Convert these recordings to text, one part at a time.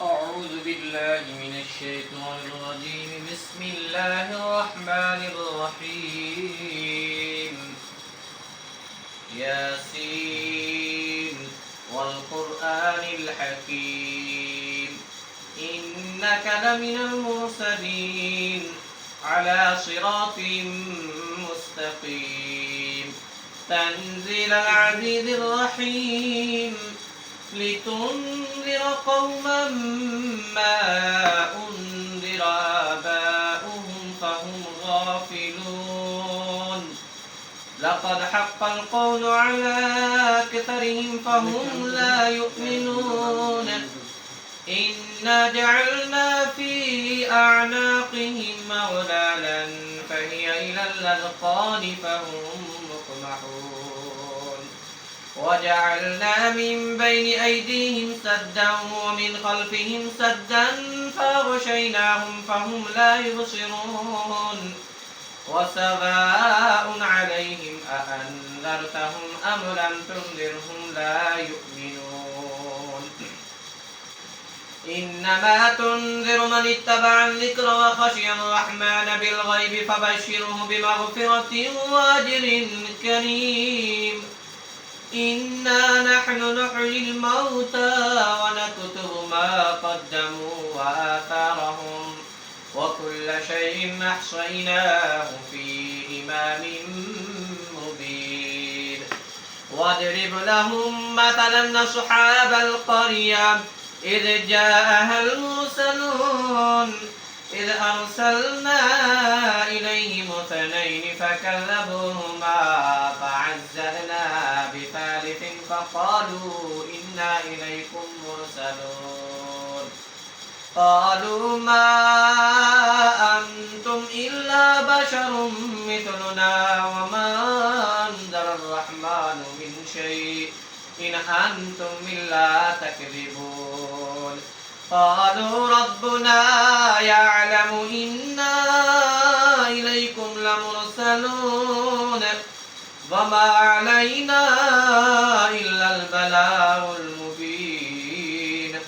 أعوذ بالله من الشيطان الرجيم. بسم الله الرحمن الرحيم. ياسين والقرآن الحكيم إنك لمن المرسلين على صراط مستقيم تنزيل العزيز الرحيم لتنذر قوما ما أنذر آباؤهم فهم غافلون لقد حق القول على أكثرهم فهم لا يؤمنون إنا جعلنا في أعناقهم أغلالا فهي إلى الأذقان فهم مقمحون وجعلنا من بين أيديهم سدا ومن خلفهم سدا فأغشيناهم فهم لا يبصرون وسواء عليهم أأنذرتهم أم لم تنذرهم لا يؤمنون إنما تنذر من اتبع الذكر وخشي الرحمن بالغيب فبشره بمغفرة وأجر كريم إنا نحن نحيي الموتى ونكتب ما قدموا وآثارهم وكل شيء أحصيناه في إمام مبين واضرب لهم مثلا أصحاب القرية إذ جاءها المرسلون إذ أرسلنا إليهم اثنين فكذبوهما فعززنا بثالث فقالوا إنا إليكم مرسلون قالوا ما أنتم إلا بشر مثلنا وما أنزل الرحمن من شيء إن أنتم إلا تكذبون قالوا ربنا يعلم إنا إليكم لمرسلون وما علينا إلا البلاغ المبين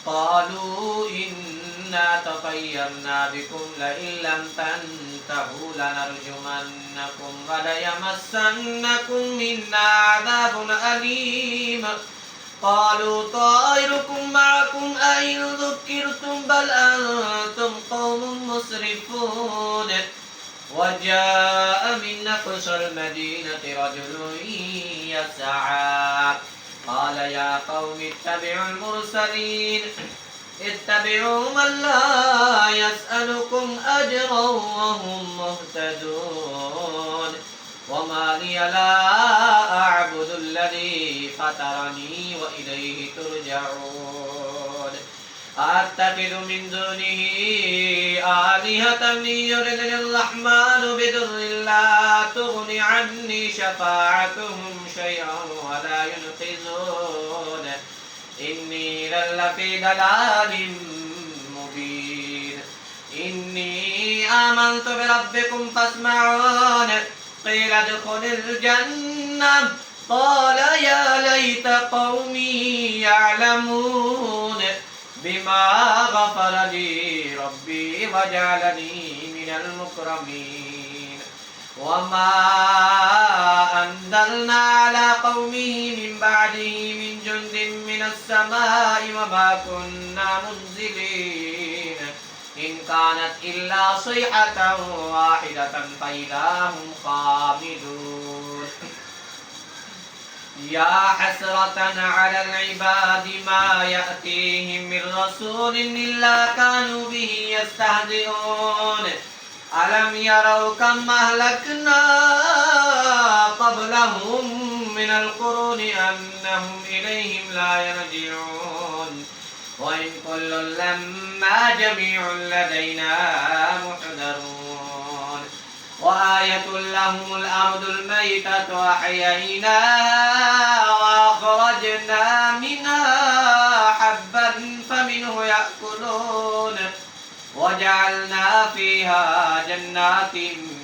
قالوا إنا تطيرنا بكم لئن لم تنتهوا لنرجمنكم وليمسنكم منا عذاب أليم قالوا طائركم معكم أئن ذكرتم بل أنتم قوم مسرفون وجاء من أقصى المدينة رجل يسعى قال يا قوم اتبعوا المرسلين اتبعوا من لا يسألكم أجرا وهم مهتدون وما لي لا أعبد الذي فطرني وإليه ترجعون أتخذ من دونه آلهة إن يردني الرحمن بضر لا تغن عني شفاعتهم شيئا ولا ينقذون إني لفي ضلال مبين إني آمنت بربكم فاسمعون قيل ادخل الجنة قال يا ليت قومي يعلمون بما غفر لي ربي وجعلني من المكرمين وما أنزلنا على قومه من بعده من جند من السماء وما كنا منزلين إن كانت إلا صيحة واحدة فإذا هم خامدون يا حسرة على العباد ما يأتيهم من رسول إلا كانوا به يستهزئون ألم يروا كم أهلكنا قبلهم من القرون أنهم إليهم لا يرجعون وإن كل لما جميع لدينا محضرون وآية لهم الأرض الميتة أحييناها وأخرجنا منها حبا فمنه يأكلون وجعلنا فيها جنات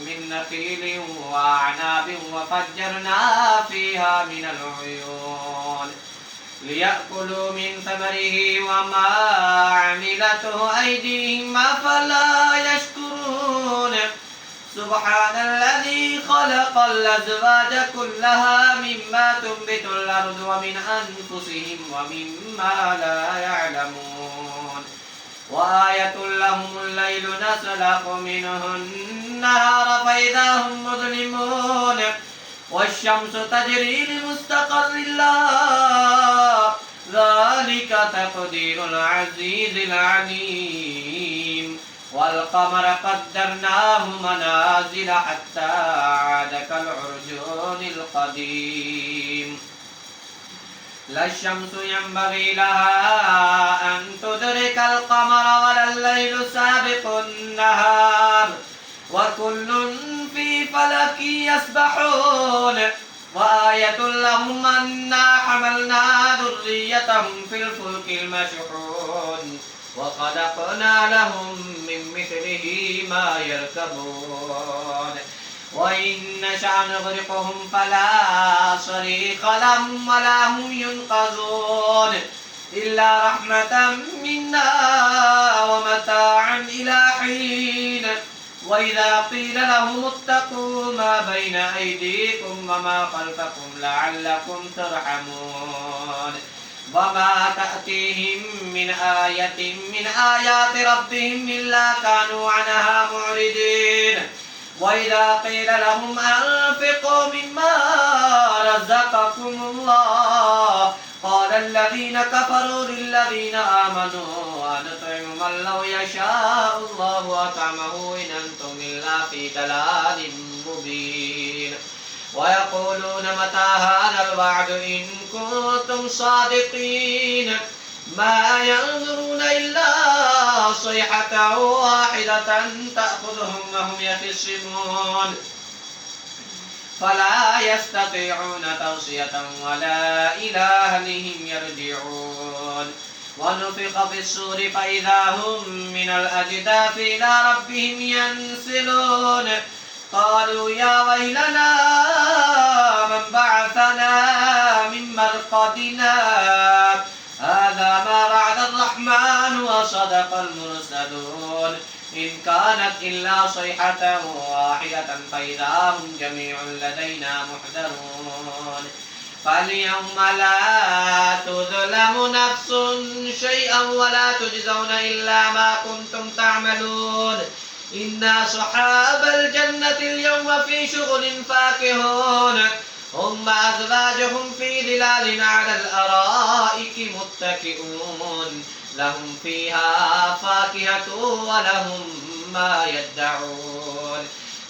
من نخيل وأعناب وفجرنا فيها من العيون ليأكلوا من ثمره وما عملته أيديهم أفلا يشكرون سبحان الذي خلق الأزواج كلها مما تنبت الأرض ومن أنفسهم ومما لا يعلمون وآية لهم الليل نسلخ منه النهار فإذا هم مظلمون والشمس تجري لمستقر لها ذلك تقدير العزيز العليم والقمر قدرناه منازل حتى عاد كالعرجون القديم لا الشمس ينبغي لها أن تدرك القمر ولا الليل سابق النهار وكل في فلك يسبحون وآية لهم أنا حملنا ذريتهم في الفلك المشحون وخلقنا لهم من مثله ما يركبون وإن نشأ نغرقهم فلا صريخ لهم ولا هم ينقذون إلا رحمة منا ومتاعا إلى حين وإذا قيل لهم اتقوا ما بين أيديكم وما خلفكم لعلكم ترحمون وما تأتيهم من آية من آيات ربهم إلا كانوا عنها معرضين وإذا قيل لهم أنفقوا مما رزقكم الله قال الذين كفروا للذين آمنوا أنطعم من لو يشاء الله أطعمه إن أنتم إلا في ضلال مبين ويقولون متى هذا الوعد إن كنتم صادقين ما ينظرون إلا صيحة واحدة تأخذهم وهم يخصمون فلا يستطيعون توصية ولا إلى أهلهم يرجعون ونفخ في الصور فإذا هم من الأجداث إلى ربهم ينسلون قالوا يا ويلنا من بعثنا من مرقدنا هذا ما وعد الرحمن وصدق المرسلون إن كانت إلا صيحة واحدة فإذا هم جميع لدينا محضرون فاليوم لا تظلم نفس شيئا ولا تجزون إلا ما كنتم تعملون إنا صحاب الجنة اليوم في شغل فاكهون هم أزواجهم في ظلال على الأرائك متكئون لهم فيها فاكهة ولهم ما يدعون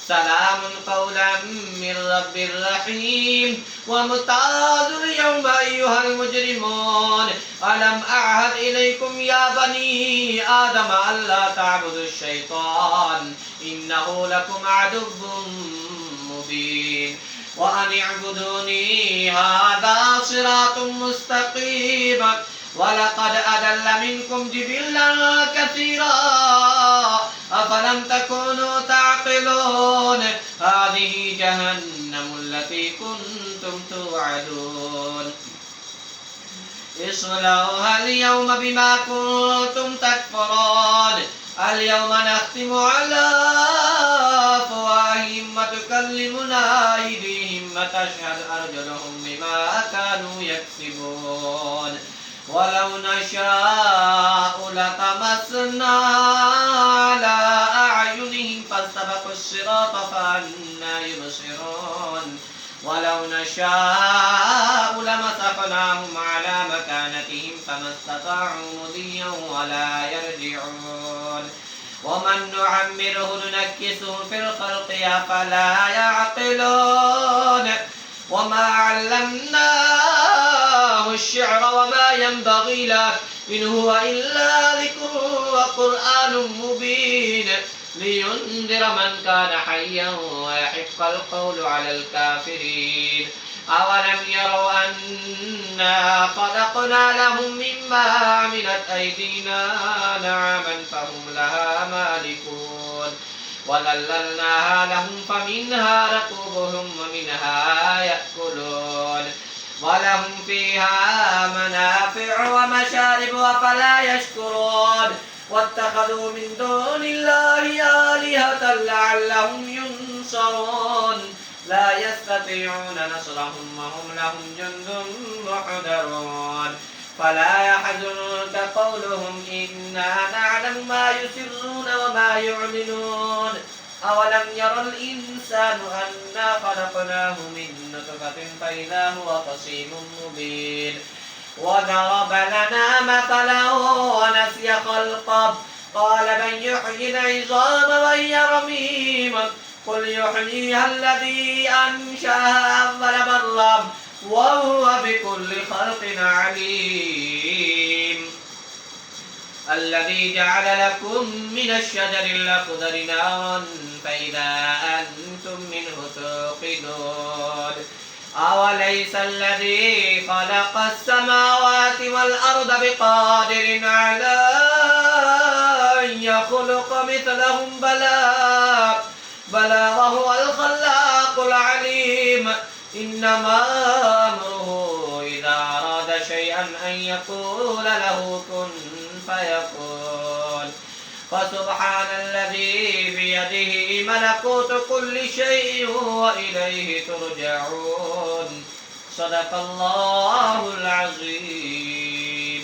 سلام قولا من رب رحيم وامتاز اليوم أيها المجرمون ألم أعهد إليكم يا بني آدم ألا تعبدوا الشيطان إنه لكم عدو مبين وأن اعبدوني هذا صراط مستقيم ولقد أضل منكم جبلا كثيرا أفلم تكونوا تعقلون هذه جهنم التي كنتم توعدون اصلوها اليوم بما كنتم تكفرون اليوم نختم على أفواههم وتكلمنا أيديهم وتشهد أرجلهم بما كانوا يكسبون ولو نشاء لطمسنا على أعينهم فاستبقوا الصراط فأنى يبصرون ولو نشاء لمسخناهم على مكانتهم فما استطاعوا مضيا ولا يرجعون ومن نعمره ننكسه في الخلق أفلا يعقلون وما علمناه الشعر وما ينبغي له إن هو إلا ذكر وقرآن مبين لينذر من كان حيا ويحق القول على الكافرين أولم يروا أنا خلقنا لهم مما عملت أيدينا نعما فهم لها مالكون وذللناها لهم فمنها ركوبهم ومنها يأكلون ولهم فيها منافع ومشارب أفلا يشكرون واتخذوا من دون الله آلهة لعلهم ينصرون لا يستطيعون نصرهم وهم لهم جند محضرون فلا يحزنك قولهم إنا نعلم ما يسرون وما يعلنون أولم ير الإنسان أنا خلقناه من نطفة فإذا هو خصيم مبين وضرب لنا مثلا ونسي خلقه قال من يحيي العظام وهي رميم قل يحييها الذي أنشأها أول مرة وهو بكل خلق عليم الذي جعل لكم من الشجر الأخضر نارا فإذا أنتم منه توقدون أوليس الذي خلق السماوات والأرض بقادر على أن يخلق مثلهم بلى وهو الخلاق العليم إنما أمره إذا أراد شيئا أن يقول له كن فيكون فسبحان الذي بيده ملكوت كل شيء وإليه ترجعون صدق الله العظيم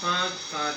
5-5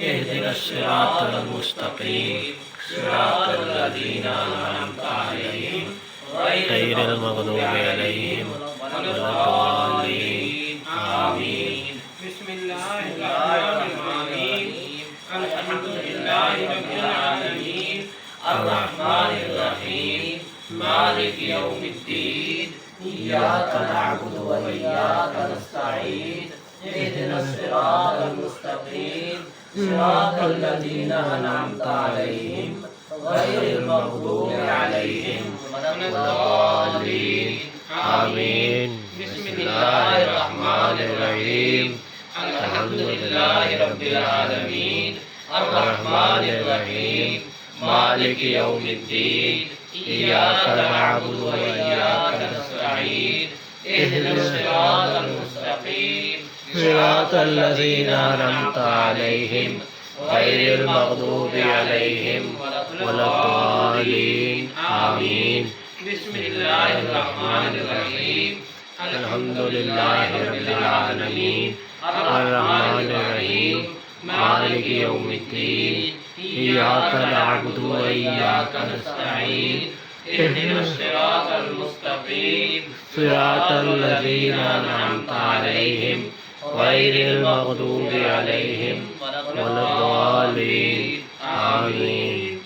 اهدنا الصراط المستقيم صراط الذين أنعمت عليهم غير المغضوب عليهم ولا الضالين آمين بسم الله الرحمن الرحيم الحمد لله رب العالمين الرحمن الرحيم مالك يوم الدين إياك نعبد وإياك نستعين اهدنا الصراط المستقيم صراط الذين أنعمت عليهم غير المغضوب عليهم ولا الضالين آمين بسم الله الرحمن الرحيم الحمد لله رب العالمين الرحمن الرحيم مالك يوم الدين إياك نعبد وإياك نستعين اهدنا الصراط المستقيم صراط الذين أنعمت عليهم غير المغضوب عليهم ولا الضالين آمين بسم الله الرحمن الرحيم الحمد لله رب العالمين الرحمن الرحيم مالك يوم الدين إياك نعبد وإياك نستعين اهدنا الصراط المستقيم صراط الذين أنعمت عليهم غير المغضوب عليهم ولا الضالين آمين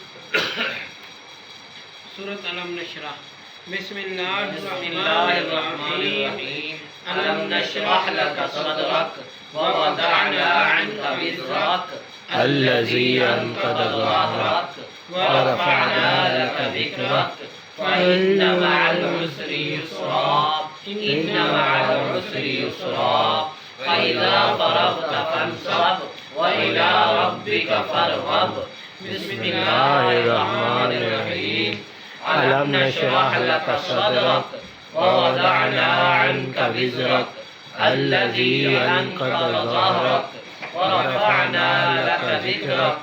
سورة ألم نشرح بسم الله الرحمن الرحيم ألم نشرح لك صدرك ووضعنا عنك وزرك الذي أنقض ظهرك ورفعنا لك ذكرك فإن مع العسر يسرا إن مع العسر يسرا فإذا فرغت فانصب وإلى ربك فارغب بسم الله الرحمن الرحيم ألم نشرح لك صدرك ووضعنا عنك وزرك الذي أنقض ظهرك ورفعنا لك ذكرك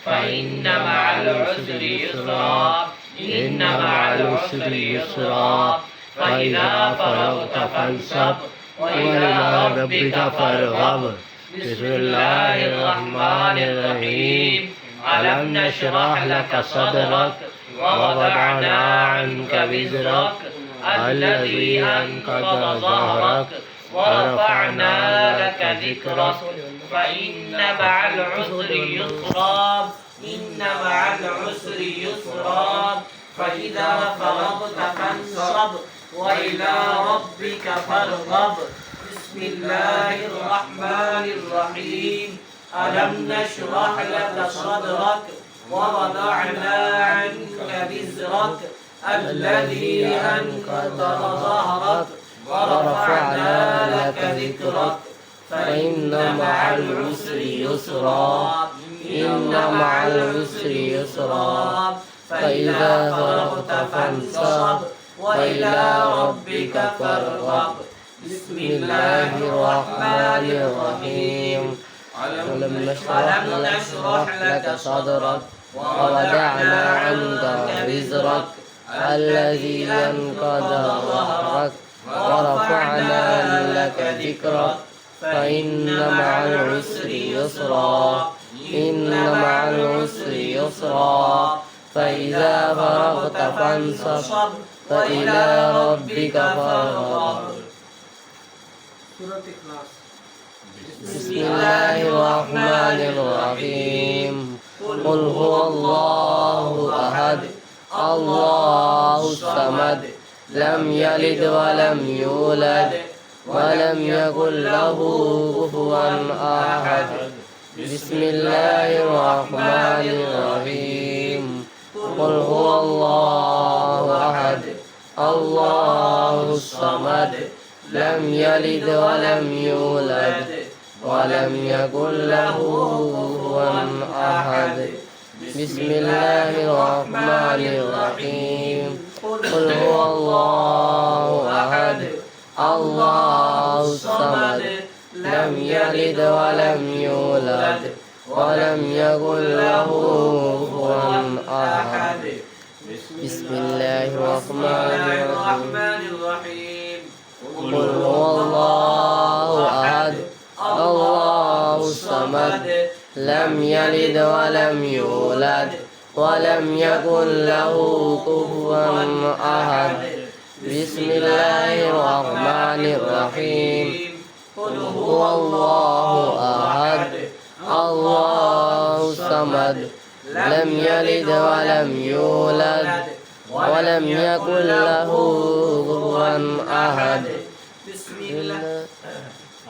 فإن مع العسر يسرا إن مع العسر يسرا فإذا فرغت فانصب وإلى ربك فارغب بسم الله الرحمن الرحيم ألم نشرح لك صدرك ووضعنا عنك وزرك الذي أنقض ظهرك ورفعنا لك ذكرك فإن مع العسر يسرا إن مع العسر يسرا فإذا فرغت فانصب وإلى ربك فارغب بسم الله الرحمن الرحيم ألم نشرح لك صدرك ووضعنا عنك وزرك الذي أنقض ظهرك ورفعنا لك ذكرك فإن مع العسر يسرا إن مع العسر يسرا فإذا فرغت فانصب وإلى ربك فارغب بسم الله الرحمن الرحيم ألم نشرح لك صدرك ووضعنا عنك وزرك الذي أنقض ظهرك ورفعنا لك ذكرك فإن مع العسر يسرا إن مع العسر يسرا فإذا فرغت فانصب وإلى ربك فارغب سورة إخلاص بسم الله الرحمن الرحيم قل هو الله أحد الله الصمد لم يلد ولم يولد ولم يكن له كفوا أحد بسم الله الرحمن الرحيم قل هو الله أحد الله الصمد لم يلد ولم يولد ولم يكن له كفوا أحد بسم الله الرحمن الرحيم قل هو الله أحد الله الصمد لم يلد ولم يولد ولم يكن له كفوا أحد بسم الله الرحمن الرحيم قل هو الله أحد الله الصمد لم يلد ولم يولد ولم يكن له كفوا أحد بسم الله الرحمن الرحيم قل هو الله أحد الله الصمد لم يلد ولم يولد ولم يكن له كفوا أحد بسم الله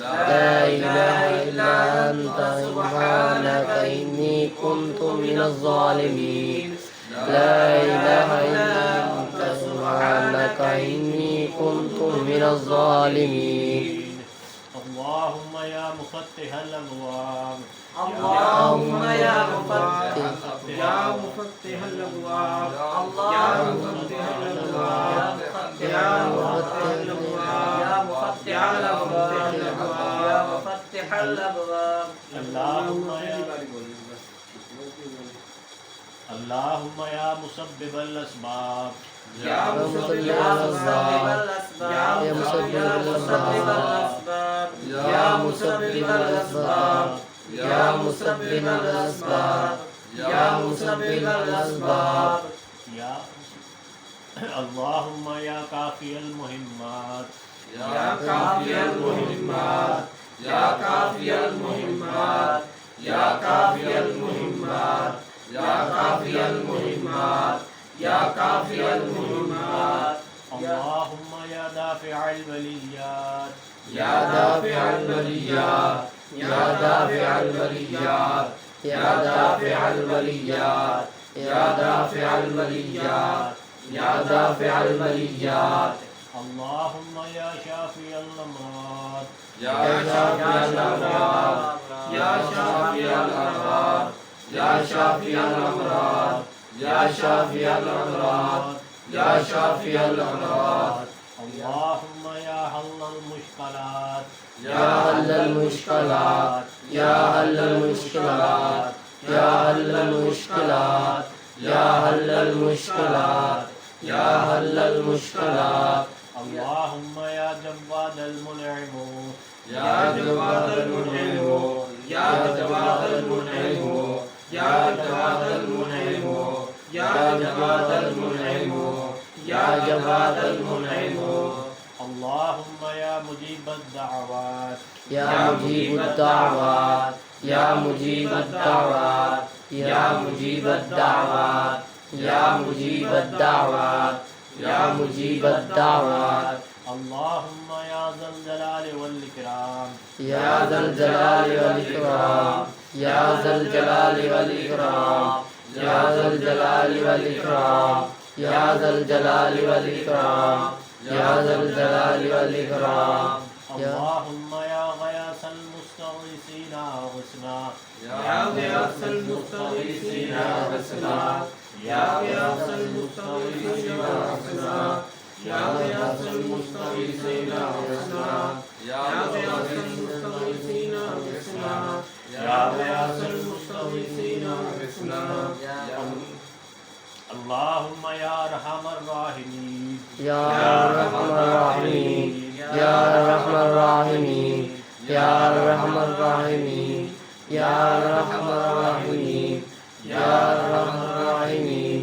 لا إله إلا أنت سبحانك إني كنت من الظالمين لا إله إلا أنت سبحانك إني كنت من الظالمين اللهم يا مفتح الأبواب اللهم يا مفتح الأبواب يا مفتح الأبواب يا مفتح الأبواب يا مفتح الأبواب يا مفتح الأبواب اللهم يا مسبب الأسباب يا مسبب الأسباب يا مسبب الأسباب يا مسبب الأسباب يا مسبب الأسباب يا مسبب الأسباب يا اللهم يا كافي المهمات يا كافي المهمات يا كافي المهمات يا كافي المهمات يا كافي المهمات يا كافي المهمات اللهم يا دافع البليات يا دافع البليات يا دافع البليات يا دافع البليات يا دافع البليات يا دافع البليات اللهم يا شافي الأمراض يا شافي الأمراض يا شافي الأمراض يا شافي الأمراض يا شافي الأمراض يا شافي الأمراض اللهم يا حل المشكلات يا حل المشكلات يا حل المشكلات يا حل المشكلات يا حل المشكلات يا حل المشكلات اللهم يا جواد المنعم يا جواد المنعم يا جواد المنعم يا جواد المنعم يا جواد المنعم يا جواد المنعم اللهم يا مجيب الدعوات يا مجيب الدعوات يا مجيب الدعوات يا مجيب الدعوات يا مجيب الدعوات يا مجيب الدعوات اللهم يا ذا الجلال والإكرام يا ذا الجلال والإكرام يا ذا الجلال والإكرام يا ذا الجلال والإكرام يا ذا الجلال والإكرام يا ذا الجلال والإكرام اللهم يا غياث المستغيثين أغثنا يا غياث المستغيثين أغثنا يا غياث المستغيثين أغثنا يا غياث المستغيثين أغثنا يا غياث المستغيثين أغثنا يا غياث المستغيثين أغثنا اللهم يا أرحم الراحمين يا أرحم الراحمين يا أرحم الراحمين يا أرحم الراحمين يا أرحم الراحمين يا أرحم الراحمين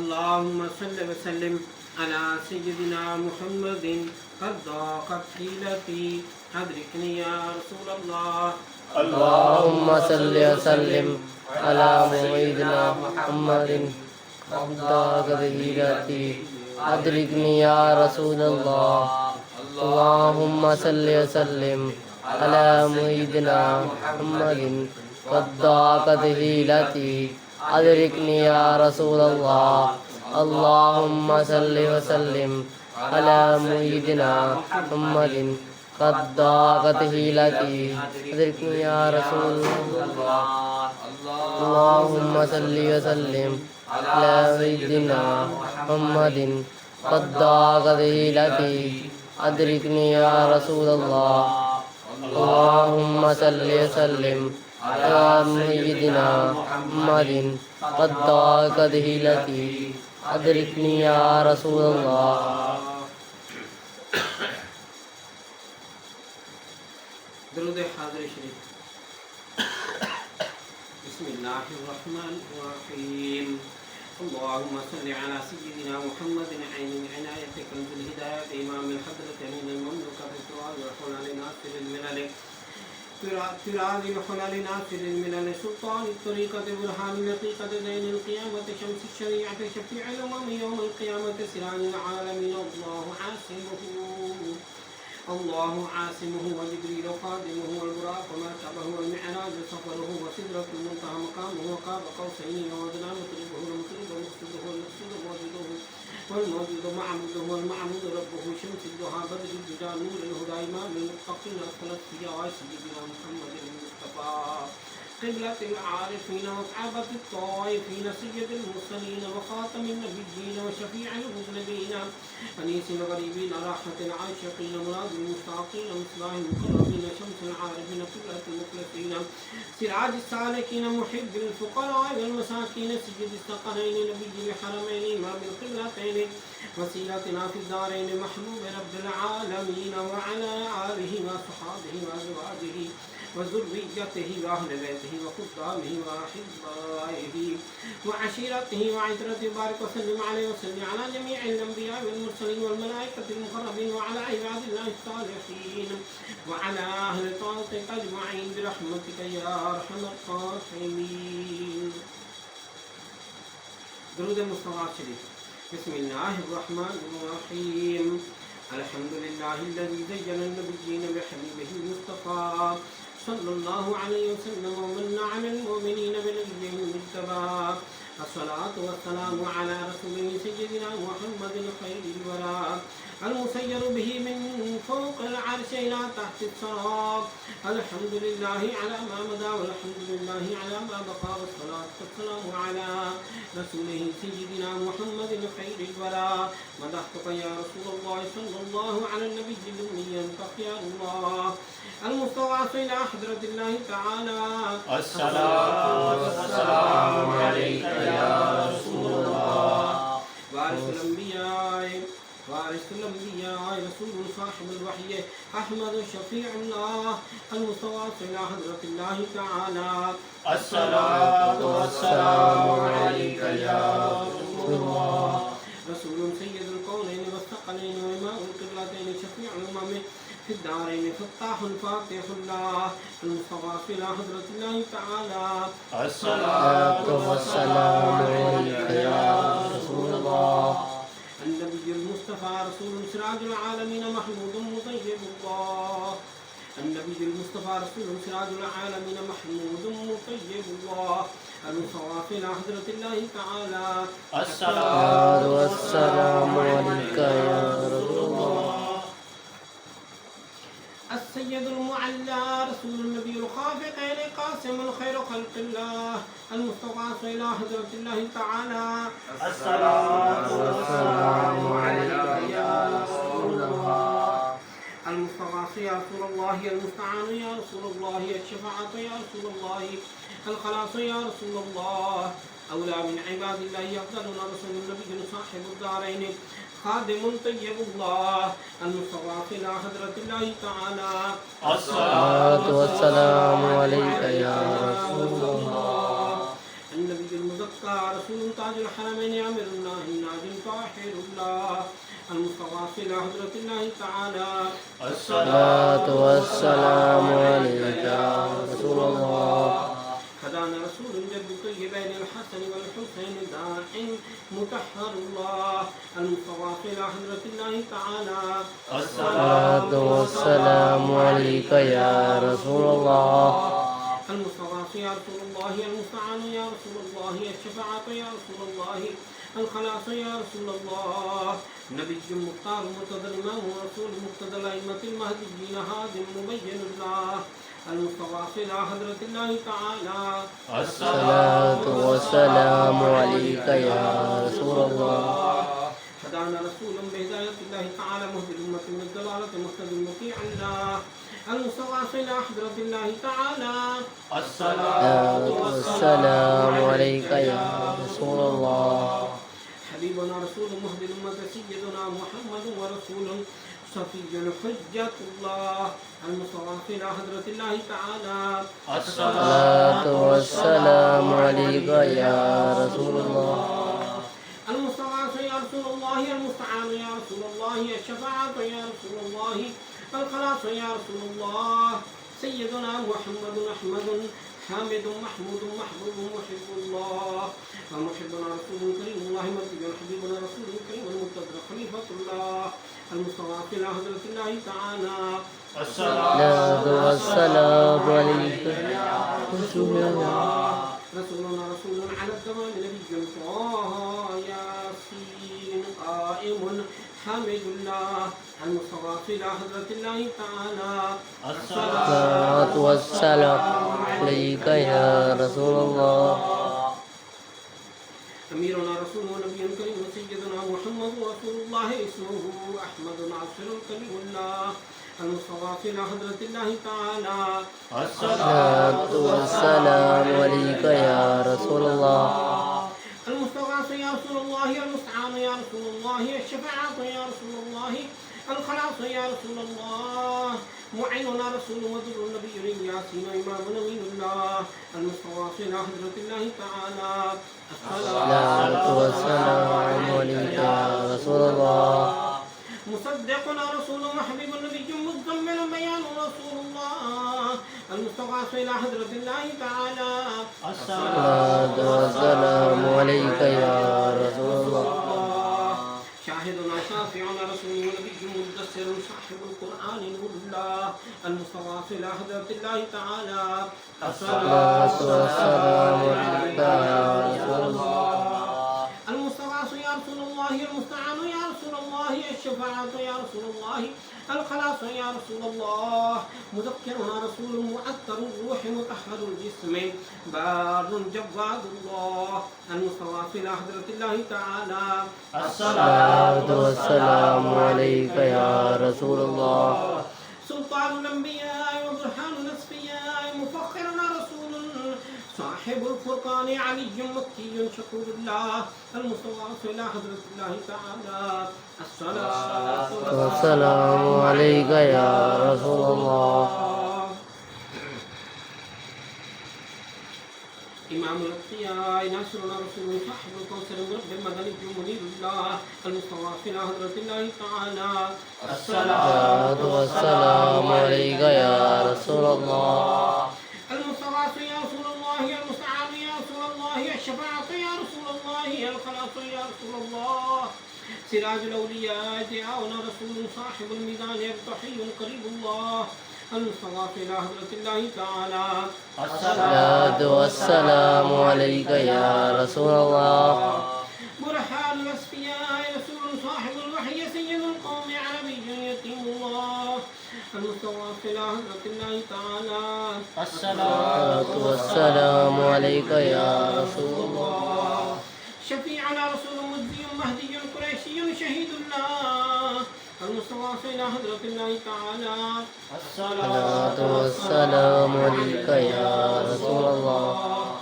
اللهم صل وسلم على سيدنا محمد قد ضاقت حيلتي أدركني يا رسول الله اللهم صل وسلم على سيدنا محمد قد ضاقت حيلتي أدركني يا رسول الله اللهم صل وسلم على سيدنا محمد قد ضاقت حيلتي أدركني يا رسول الله اللهم صل وسلم على سيدنا محمد قد ضاقت حيلتي أدركني يا رسول الله اللهم صل وسلم على سيدنا محمد قد ضاقت حيلتي أدركني يا رسول الله اللهم صل وسلم على سيدنا محمد قد ضاقت حيلتي أدركني يا رسول الله درود حاضر شریف بسم الله الرحمن الرحيم اللهم صل على سيدنا محمد عين العناية كنز الهداية إمام الحضرة أمين المملكة التراب وحلال ناصر الملل تراب وحلال ناصر الملل سلطان الطريقة برهان الحقيقة دين القيامة شمس الشريعة شفيع الأمم يوم القيامة سراج العالمين الله عاصمه وجبريل خادمه والبراق ومركبه والمعراج سفره وسدرة المنتهى مقامه وقاب قوسين وأدنى مطربه المطرب ومقصده والمقصود موجوده والموجود معبوده والمعبود ربه شمس الضحى بدر الدجى نور الهدى إمام المتقين أفضل الأصفياء سيدنا محمد المصطفى قبلة العارفين وكعبة الطائفين سيد المرسلين وخاتم النبيين وشفيع المذنبين أنيس الغريبين راحة العاشقين مراد المشتاقين مصباح المقربين شمس العارفين قبلة المخلصين سراج السالكين محب الفقراء والمساكين سيد الثقلين نبي الحرمين إمام القبلتين وسيلتنا في الدارين محبوب رب العالمين وعلى آله وصحابه وأزواجه وذريته وأهل بيته وخدامه وأحبائه وعشيرته وعترته بارك وسلم عليه وسلم على جميع الأنبياء والمرسلين والملائكة المقربين وعلى عباد الله الصالحين وعلى أهل طاعتك أجمعين برحمتك يا أرحم الراحمين. درود مصطفى شريف. بسم الله الرحمن الرحيم. الحمد لله الذي زين النبيين بحبيبه المصطفى صلى الله عليه وسلم ومن على المؤمنين بنبيه المجتبى. الصلاة والسلام على رسوله سيدنا محمد خير الورى المسير به من فوق العرش إلى تحت السراب. الحمد لله على ما مضى والحمد لله على ما بقى والصلاة والسلام على رسوله سيدنا محمد خير الورى. مدحتك يا رسول الله صلى الله على النبي الأمي يا الله المستضعف إلى حضرة الله تعالى. الصلاة والسلام عليك يا رسول الله. وارث الأنبياء رسول صاحب الوحي أحمد شفيع الله المستضعف إلى حضرة الله تعالى. الصلاة والسلام عليك يا رسول الله. رسول سيد الكونين والثقلين وإمام القبلتين شفيع الأمم في الدارين فتاح الفاتح الله المستضعف إلى حضرة الله تعالى. الصلاة والسلام عليك يا رسول الله. النبي المصطفى رسول سراج العالمين محمود مطيب الله النبي المصطفى رسول سراج العالمين محمود مطيب الله المصطفى إلى حضرة الله تعالى الصلاة والسلام عليك يا رسول الله. السيد المعلى رسول النبي الخافقين قاسم الخير خلق الله المصطفى إلى حضرة الله تعالى الصلاة والسلام عليك يا رسول الله. المصطفى يا رسول الله المستعان يا رسول الله الشفاعة يا رسول الله الخلاص يا رسول الله أولى من عباد الله أفضلنا رسول النبي صاحب الدارين خادم طيب الله المصطفى إلى حضرة الله تعالى الصلاة والسلام عليك يا رسول الله. النبي المزكى رسول تاج الحرمين أمر الله ناجم طاهر الله المصطفى إلى حضرة الله تعالى الصلاة والسلام عليك يا رسول الله. هدانا رسول جد طيبين الحسن والحسين داع مطهر الله المصطفى إلى حضرة الله تعالى الصلاة والسلام عليك يا رسول الله. المصطفى يا رسول الله المستعان يا رسول الله الشفاعة يا رسول الله الخلاص يا رسول الله نبي مختار مرتضى الإمام ورسول مقتدى الأئمة المهديين هادم مبين الله المصطفى إلى حضرة الله تعالى الصلاة والسلام عليك يا رسول الله. هدانا رسول بهداية الله تعالى مهدي الأمة من الضلالة مهتدي مطيع الله المصطفى إلى حضرة الله تعالى الصلاة والسلام عليك يا رسول الله. حبيبنا رسول مهدي الأمة سيدنا محمد ورسول صفي حجة الله المصطفى إلى حضرة الله تعالى الصلاة والسلام عليك يا رسول الله. المصطفى يا رسول الله المستعان يا رسول الله الشفاعة يا رسول الله الخلاص يا رسول الله سيدنا محمد أحمد حامد محمود محبوب محب الله ومحبنا رسول كريم الله مرتبا حبيبنا رسول كريم المرتضى خليفة الله المصطفى إلى حضرة الله تعالى الصلاة والسلام عليك يا رسول الله. رسولنا رسول على الدوام نبي طه ياسين قائم حامد الله المصطفى إلى حضرة الله تعالى الصلاة والسلام عليك يا رسول الله. أميرنا رسول ونبي كريم سيدنا محمد رسول الله اسمه أحمد ناصر كلم الله المصطفى إلى حضرة الله تعالى الصلاة والسلام عليك يا رسول الله. المصطفى يا رسول الله المستعان يا رسول الله الشفاعة يا رسول الله الخلاص يا رسول الله معيننا رسول ودر النبي ياسين إمام نبي الله المصطفى إلى حضرة الله تعالى الصلاة والسلام عليك يا رسول الله. مصدقنا رسول محبوب النبي مزمل بيان رسول الله المصطفى إلى حضرة الله تعالى الصلاة والسلام عليك يا رسول الله. شاهدنا شافعنا رسول ونبي مدثر صاحب القرآن نور الله المصطفى إلى حضرة الله تعالى الصلاة والسلام عليك يا رسول الله. المصطفى يا رسول الله المستعان يا رسول الله الشفاعة يا رسول الله الخلاص يا رسول الله مذكرنا رسول معطر الروح مطهر الجسم بار جواد الله المصطفى إلى حضرة الله تعالى الصلاة والسلام عليك يا رسول الله. سلطان الأنبياء وبرهان الأصفياء مفخرنا رسول صاحب الفرقان علي مكي شكور الله المصطفى إلى حضرة الله تعالى الصلاة والسلام عليك يا رسول الله. إمام الأتقياء ناصرنا رسول صاحب الكوثر مرب المدني منير الله المصطفى إلى حضرة الله تعالى الصلاة والسلام عليك يا رسول الله. المصطفى يا رسول الله المستعان يا رسول الله الشفاعة يا رسول الله الخلاص يا رسول الله سراج الأولياء دعاؤنا رسول صاحب الميزان يرتحي قريب الله المستضعف إلى حضرة الله تعالى الصلاة والسلام عليك يا رسول الله برهان الأصفياء رسول صاحب الوحي سيد القوم عربي يتيم الله المستضعف إلى حضرة الله تعالى الصلاة والسلام عليك يا رسول الله شفيعنا رسول مجزي مهدي قريشي شهيد الله المستضعف إلى حضرة الله تعالى الصلاة والسلام عليك يا رسول الله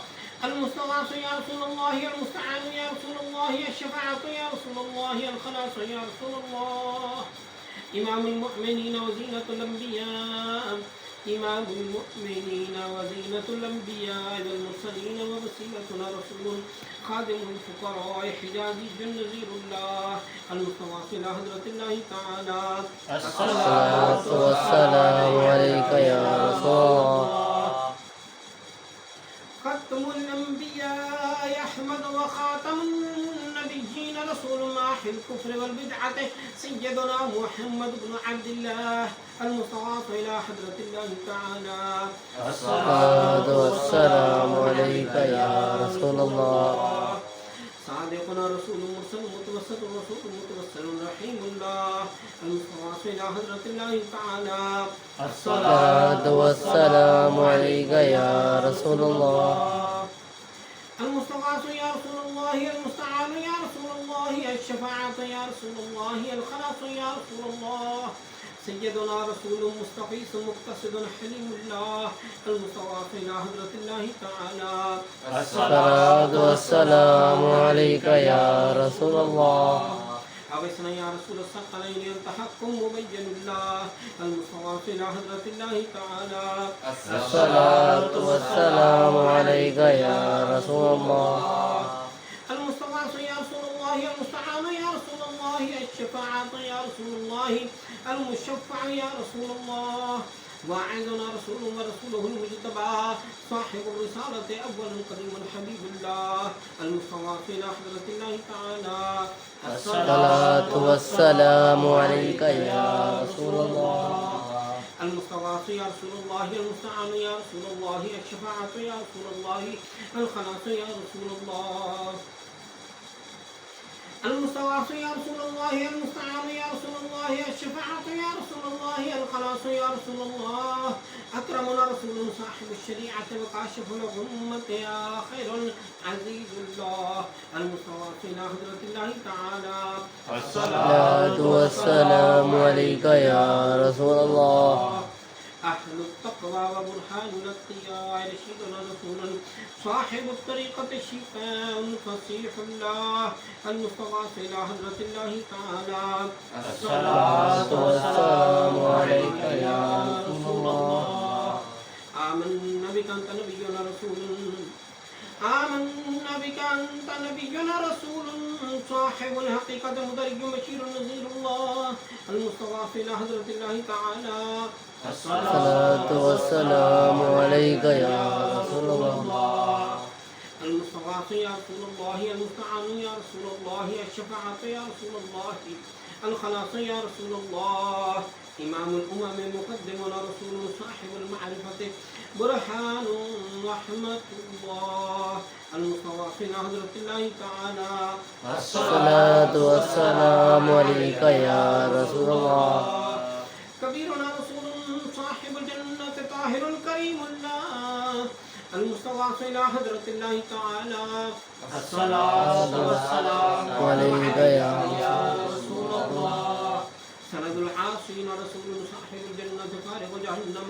المستغاث يا رسول الله المستعان يا رسول الله الشفاعة يا رسول الله الخلاص يا رسول الله إمام المؤمنين وزينة الأنبياء إمام المؤمنين وزينة الأنبياء المرسلين ووسيلتنا رسول خادم الفقراء حجازي نذير الله المستغاث إلى حضرة الله تعالى الصلاة والسلام عليك يا رسول الله ختم الأنبياء أحمد وخاتم النبيين رسول ماحي الكفر والبدعة سيدنا محمد بن عبد الله المستضعف إلى حضرة الله تعالى الصلاة والسلام عليك يا رسول الله صادقنا رسول مرسل متوسط رسول متوسل رحيم الله المستضعف إلى حضرة الله تعالى الصلاة والسلام عليك يا رسول الله المستغاث يا رسول الله المستعان يا رسول الله الشفاعة يا رسول الله الخلاص يا رسول الله سيدنا رسول مستقيس مقتصد حليم الله المستغاث إلى حضرة الله تعالى الصلاة والسلام عليك يا رسول الله أغثنا يا رسول الثقلين التحكم مبين الله المستغاث إلى حضرة الله تعالى الصلاة والسلام عليك يا رسول الله المستغاث يا رسول الله المستعان يا رسول الله الشفاعة يا رسول الله المشفع يا رسول الله واعظنا رسول ورسوله المجتبى صاحب الرسالة أول قديم حبيب الله المستغاث إلى حضرة الله تعالى الصلاة والسلام عليك يا رسول الله المستغاث يا رسول الله المستعان يا رسول الله الشفاعة يا رسول الله الخلاص يا رسول الله المستغاث يا رسول الله المستعان يا رسول الله الشفاعة يا رسول الله الخلاص يا رسول الله أكرمنا رسول صاحب الشريعة وكاشف الأمة يا خير عزيز الله المستغاث إلى حضرة الله تعالى الصلاة والسلام عليك يا رسول الله أهل التقوى وبرهان الاتقياء رشيدنا رسول صاحب الطريقة شفاء فصيح الله المستغاث إلى حضرة الله تعالى الصلاة والسلام عليك يا رسول الله آمنا بك أنت نبينا رسول آمنا بك أنت نبينا رسول صاحب الحقيقة مدرج بشير نذير الله المستغاث إلى حضرة الله تعالى الصلاة والسلام عليك يا رسول الله المستغاث يا رسول الله المستعان يا رسول الله الشفاعة يا رسول الله الخلاص يا رسول الله إمام الأمم مقدمنا رسول صاحب المعرفة برهان رحمة الله المستغاث إلى حضرة الله تعالى الصلاة والسلام عليك يا رسول الله كبيرنا رسول صاحب الجنة طاهر كريم الله المستغاث إلى حضرة الله تعالى الصلاة والسلام عليك يا رسول الله سند العاصين رسول صاحب الجنة فارغ جهنم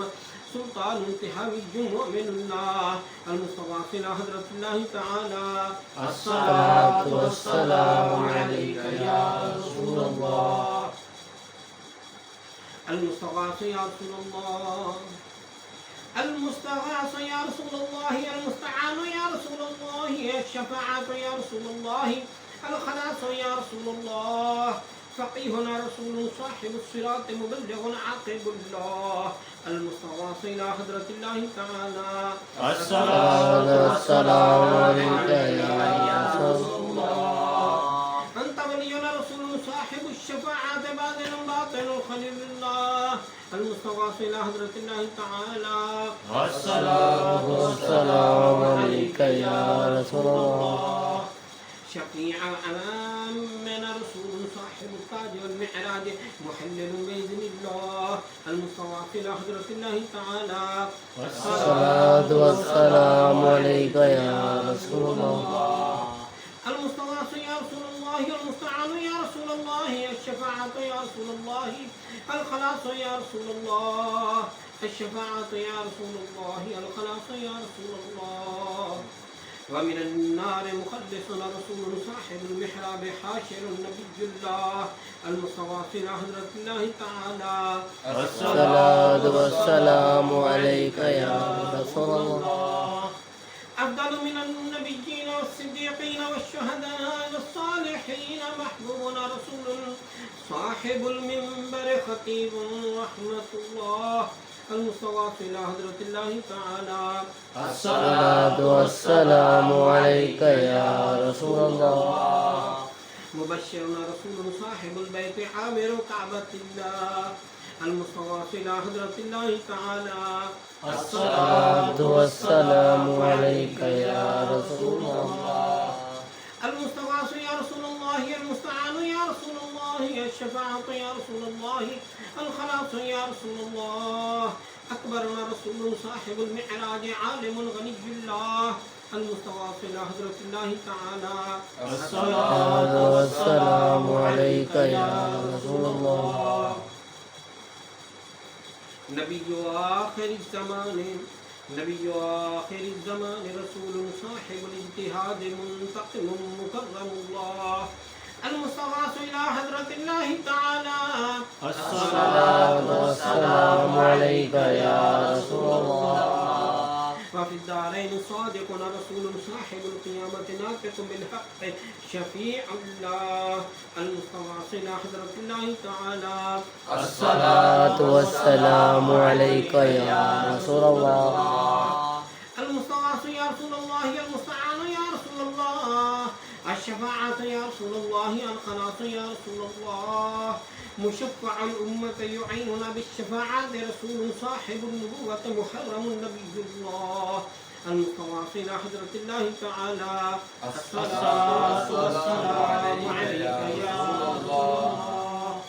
سلطان انتهامي مؤمن الله المستغاث إلى حضرة الله تعالى الصلاة والسلام عليك يا رسول الله المستغاث يا رسول الله المستغاث يا رسول الله المستعان يا رسول الله الشفاعة يا رسول الله الخلاص يا رسول الله فقيهنا رسول صاحب الصراط مبلغ عاقب الله المستغاث إلى حضرة الله تعالى الصلاة والسلام عليك يا رسول الله أنت ولينا رسول صاحب الشفاعة باطن باطن خليل الله المستغاث المصطفى إلى حضرة الله تعالى الصلاة والسلام عليك يا رسول الله شفيع أمامنا رسول صاحب التاج والمعراج محلل بإذن الله المصطفى إلى حضرة الله تعالى الصلاة والسلام عليك يا رسول الله المستغاث يا رسول الله المستعان يا رسول الله الشفاعة يا رسول الله الخلاص يا رسول الله الشفاعة يا رسول الله الخلاص يا رسول الله ومن النار مخلصنا رسول صاحب المحراب حاشر النبي الله المستغاث إلى حضرة الله تعالى الصلاة والسلام عليك يا رسول الله أفضل من النبيين والصديقين والشهداء والصالحين محبوبنا رسول صاحب المنبر خطيب رحمة الله المستغاث إلى حضرة الله تعالى الصلاة والسلام عليك يا رسول الله مبشرنا رسول صاحب البيت عامر كعبة الله المستغاث إلى حضرة الله تعالى الصلاة والسلام عليك يا رسول الله المستغاث يا رسول الله المستعان يا رسول الله الشفاعة يا رسول الله الخلاص يا رسول الله أكبرنا رسول صاحب المعراج عالم غني الله المستغاث إلى حضرة الله تعالى الصلاة والسلام عليك يا رسول الله نبي آخر الزمان نبي آخر الزمان رسول صاحب الاجتهاد منتقم مكرم الله المستغاث إلى حضرة الله تعالى الصلاة والسلام عليك يا رسول الله وفي الدارين صادقنا رسول صاحب القيامة ناطق بالحق شفيع الله المستغاث إلى حضرة الله تعالى الصلاة والسلام عليك يا رسول الله المستغاث يا رسول الله المستعان يا رسول الله الشفاعة يا رسول الله الخلاص يا رسول الله مشفع الأمة يعيننا بالشفاعة رسول صاحب النبوة محرم النبي الله المستغاث إلى حضرة الله تعالى الصلاة والسلام عليك يا رسول الله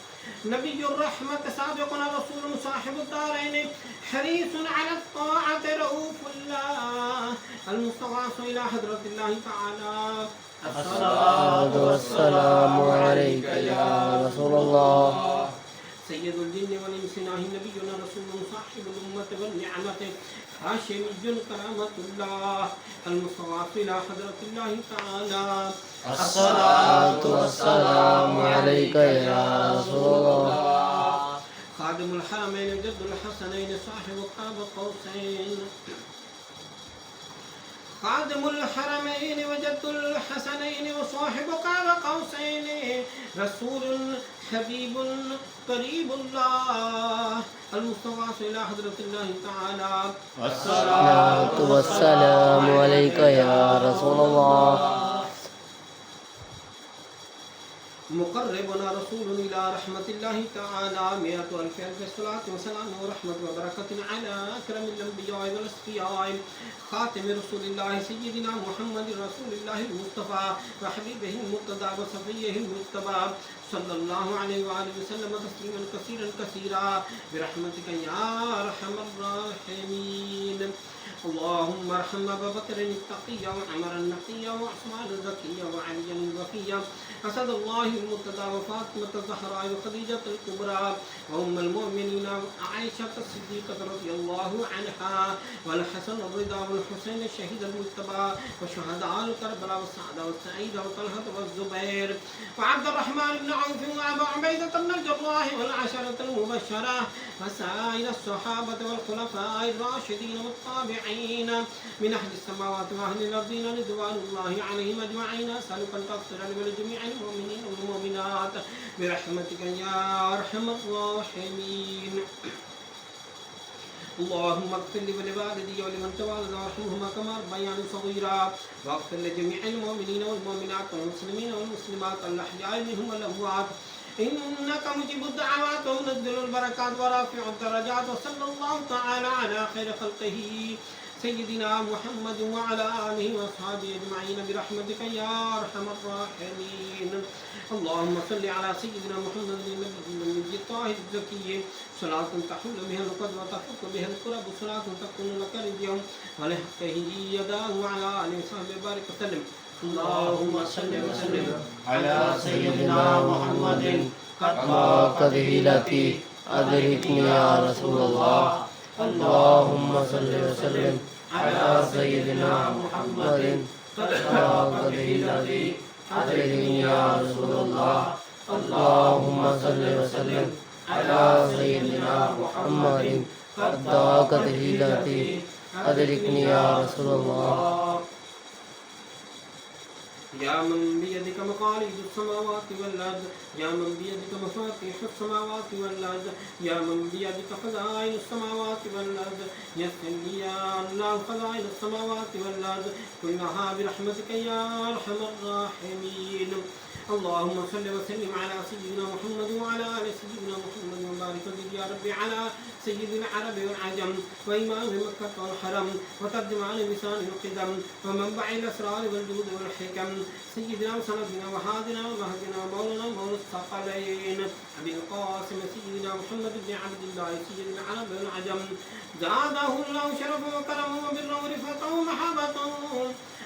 نبي الرحمة سابقنا رسول صاحب الدارين حريص على الطاعة رؤوف الله المستغاث إلى حضرة الله تعالى الصلاة والسلام عليك يا رسول الله سيد الجن والإنس ناهي نبينا رسول صاحب الأمة والنعمة هاشمي كرامة الله المستغاث إلى حضرة الله تعالى الصلاة والسلام عليك يا رسول الله خادم الحرمين جد الحسنين صاحب قاب قوسين خادم الحرمين وجد الحسنين وصاحب قاب قوسين رسول حبيب قريب الله المستغاث إلى حضرة الله تعالى الصلاة والسلام عليك يا رسول الله مقربنا رسول إلى رحمة الله تعالى 100,000 صلاة وسلام ورحمة وبركة على أكرم الأنبياء والأصفياء خاتم رسول الله سيدنا محمد رسول الله المصطفى وحبيبه المرتضى وصفيه المجتبى صلى الله عليه وآله وسلم تسليما كثيرا كثيرا برحمتك يا أرحم الراحمين اللهم ارحم أبا بكر التقي وعمر النقي وعثمان الزكي وعليا الوفي أسد الله المرتضى وفاطمة الزهراء وخديجة الكبرى وأم المؤمنين عائشة الصديقة رضي الله عنها والحسن الرضا والحسين الشهيد المجتبى وشهداء الكربلاء والسعد والسعيد وطلحة والزبير وعبد الرحمن بن عوف وأبا عبيدة بن الجراح والعشرة المبشرة وسائر الصحابة والخلفاء الراشدين والتابعين من أهل السماوات وأهل الأرضين رضوان الله عليهم أجمعين أسألك أن تغفر لي ولجميع المؤمنين والمؤمنات برحمتك يا أرحم الراحمين اللهم اغفر لي ولوالدي ولمن تولد وارحمهما كما ربياني صغيرا واغفر لجميع المؤمنين والمؤمنات والمسلمين والمسلمات الأحياء منهم والأموات إنك مجيب الدعوات ومنزل البركات ورافع الدرجات وصلى الله تعالى على خير خلقه سيدنا محمد وعلى آله وأصحابه أجمعين برحمتك يا أرحم الراحمين. اللهم صل على سيدنا محمد النبي الطاهر الزكي صلاة تحل بها القدر وتفك بها الكرب صلاة تكون لك رجيا ولحقه يدا وعلى آله وصحبه بارك وسلم. اللهم صل وسلم على سيدنا محمد قد هيلتي أدركني يا رسول الله. اللهم صل وسلم على سيدنا محمد قد هيلتي أدركني يا رسول الله. اللهم صل وسلم على سيدنا محمد قد هيلتي أدركني يا رسول الله. يا من بيدك مقاليد السماوات والأرض يا من بيدك مفاتيح السماوات والأرض يا من بيدك خزائن السماوات والأرض يسر لي يا الله خزائن السماوات والأرض كلها برحمتك يا أرحم الراحمين. اللهم صل وسلم على سيدنا محمد وعلى آل سيدنا محمد وبارك وزد يا ربي على سيد العرب والعجم وإمام مكة والحرم وترجمان لسان القدم ومنبع الأسرار والجود والحكم سيدنا وسندنا وهادنا ومهدنا مولانا مولى الثقلين أبي القاسم سيدنا محمد بن عبد الله سيد العرب والعجم زاده الله شرفا وكرما وبرا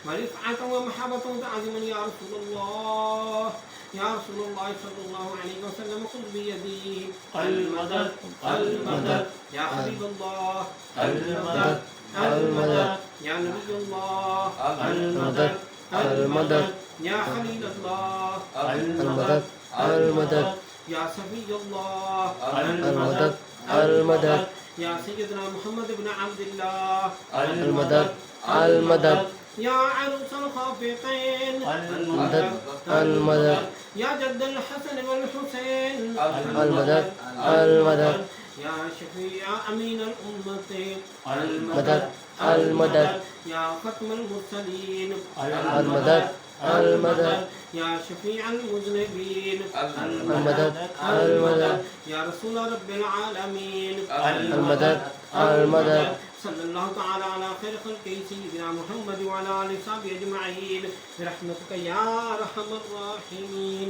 ورفعة ومحبة تعظيما يا رسول الله يا رسول الله صلى الله عليه وسلم خذ بيدي المدد المدد يا حبيب الله المدد المدد يا نبي الله المدد المدد يا خليل الله المدد المدد يا صفي الله المدد المدد يا سيدنا محمد بن عبد الله المدد المدد يا عروس الخافقين المدد المدد يا جد الحسن والحسين المدد المدد يا شفيع أمين الأمة المدد المدد يا ختم المرسلين المدد المدد يا شفيع المذنبين المدد المدد يا رسول رب العالمين المدد المدد صلى الله تعالى على خير خلقه سيدنا محمد وعلى آله وصحبه أجمعين برحمتك يا أرحم الراحمين.